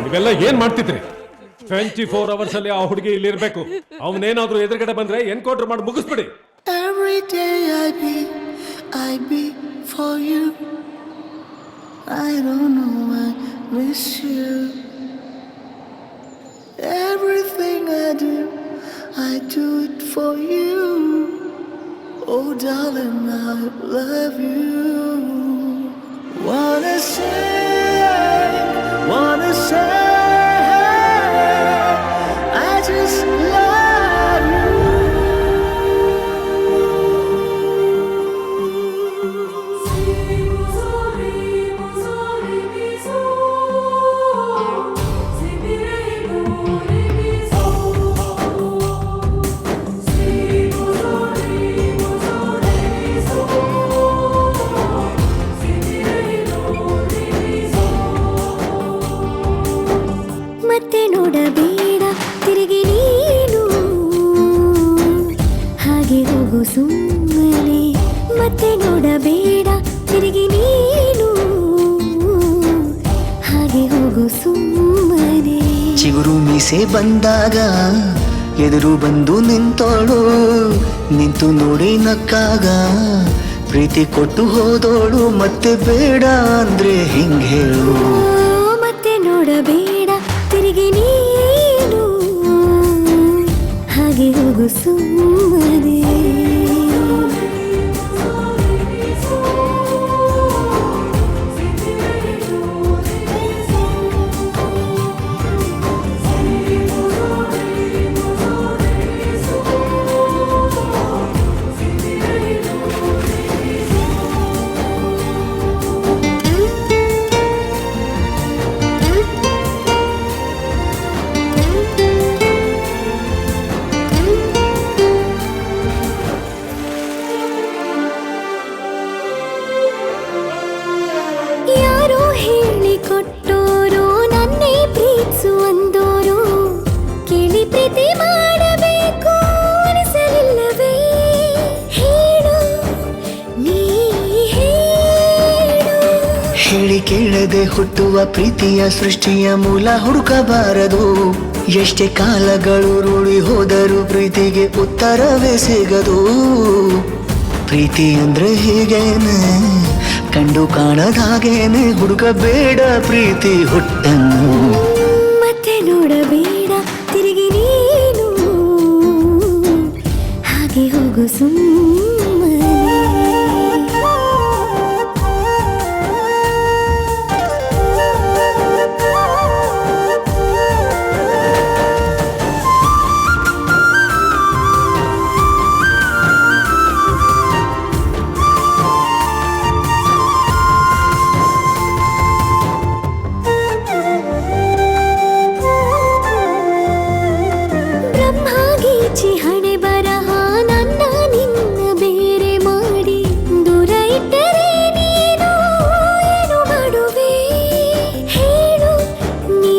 ನೀವೆಲ್ಲ ಏನ್ ಮಾಡ್ತಿದ್ರಿ? 24 hours ಅಲ್ಲಿ ಆ ಹುಡುಗಿ ಇಲ್ಲಿ ಇರ್ಬೇಕು. ಅವನೇನಾದ್ರೂ ಎದುರುಗಡೆ ಬಂದ್ರೆ ಎನ್ಕೌಂಟರ್ ಮಾಡಿ ಮುಗಿಸ್ಬಿಡಿ. Every day I be for you. I don't know, I miss you. Everything I do it for you. Oh darling, I love you. Wanna say I just love you. ಮತ್ತೆ ನೋಡಬೇಡ ತಿರುಗಿ ನೀನು ಹಾಗೆ ಹೋಗು ಸುಮ್ಮನೆ. ಮತ್ತೆ ನೋಡಬೇಡ ತಿರುಗಿ ನೀನು ಹಾಗೆ ಹೋಗು ಸುಮ್ಮನೆ. ಚಿಗುರು ಮೀಸೆ ಬಂದಾಗ ಎದುರು ಬಂದು ನಿಂತೋಳು, ನಿಂತು ನೋಡಿ ನಕ್ಕಾಗ ಪ್ರೀತಿ ಕೊಟ್ಟು ಹೋದೋಳು. ಮತ್ತೆ ಬೇಡ ಅಂದ್ರೆ ಹಿಂಗ್ ಹೇಳು. ಮತ್ತೆ ನೋಡಬೇಡ ತಿರುಗಿ ನೀನು ಹಾಗೆ ಹೋಗು ಸುಮ್ಮನೆ. ಯಾರೋ ಹೇಳಿಕೊಟ್ಟೋರು ನನ್ನೇ ಪ್ರೀತಿಸು ಅಂದೋರು, ಕೇಳಿ ಪ್ರೀತಿ ಮಾಡಬೇಕು ಅನಿಸಲಿಲ್ಲವೇ? ಹೇಳು ನೀ ಹೇಳು. ಹೇಳಿ ಕೇಳದೆ ಹುಟ್ಟುವ ಪ್ರೀತಿಯ ಸೃಷ್ಟಿಯ ಮೂಲ ಹುಡುಕಬಾರದು. ಎಷ್ಟೇ ಕಾಲಗಳು ರೂಢಿ ಹೋದರೂ ಪ್ರೀತಿಗೆ ಉತ್ತರವೇ ಸಿಗದು. ಪ್ರೀತಿ ಅಂದ್ರೆ ಹೀಗೇನೆ, ಕಂಡು ಕಾಣದ ಹಾಗೇನೆ, ಹುಡುಕಬೇಡ ಪ್ರೀತಿ ಹುಟ್ಟನ್ನು. ಮತ್ತೆ ನೋಡಬೇಡ ತಿರುಗಿ ನೀನು ಹಾಗೆ ಹೋಗು ಸುಮ್ಮನೆ. ಬ್ರಹ್ಮಗೀಚಿ ಹಣೆ ಬರಹ ನನ್ನ ನಿನ್ನ ಬೇರೆ ಮಾಡಿ ದೂರ ಇಟ್ಟರೆ ನೀನು ಏನು ಮಾಡುವೆ? ಹೇಳು ನೀ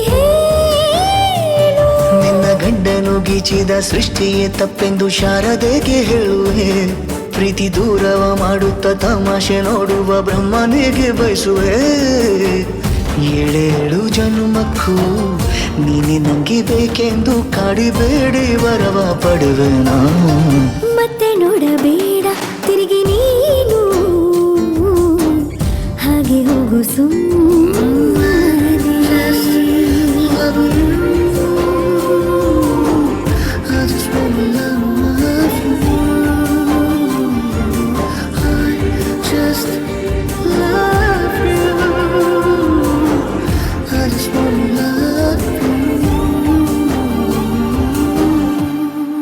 ಹೇಳು. ನಿನ್ನ ಗಂಡನು ಗೀಚಿದ ಸೃಷ್ಟಿಯೇ ತಪ್ಪೆಂದು ಶಾರದೆಗೆ ಹೇಳುವೆ. ಪ್ರೀತಿ ದೂರವ ಮಾಡುತ್ತ ತಮಾಷೆ ನೋಡುವ ಬ್ರಹ್ಮನಿಗೆ ಬಯಸುವೆ. ಏಳೇಳು ಜನ್ಮಕ್ಕೂ ನೀನೆ ನಂಗೆ ಬೇಕೆಂದು ಕಾಡಿಬೇಡಿ ವರವ ಪಡುವೆನ. ಮತ್ತೆ ನೋಡಬೇಡ ತಿರುಗಿ ನೀನು ಹಾಗೆ ಹೋಗು ಸುಮ್ಮನೆ.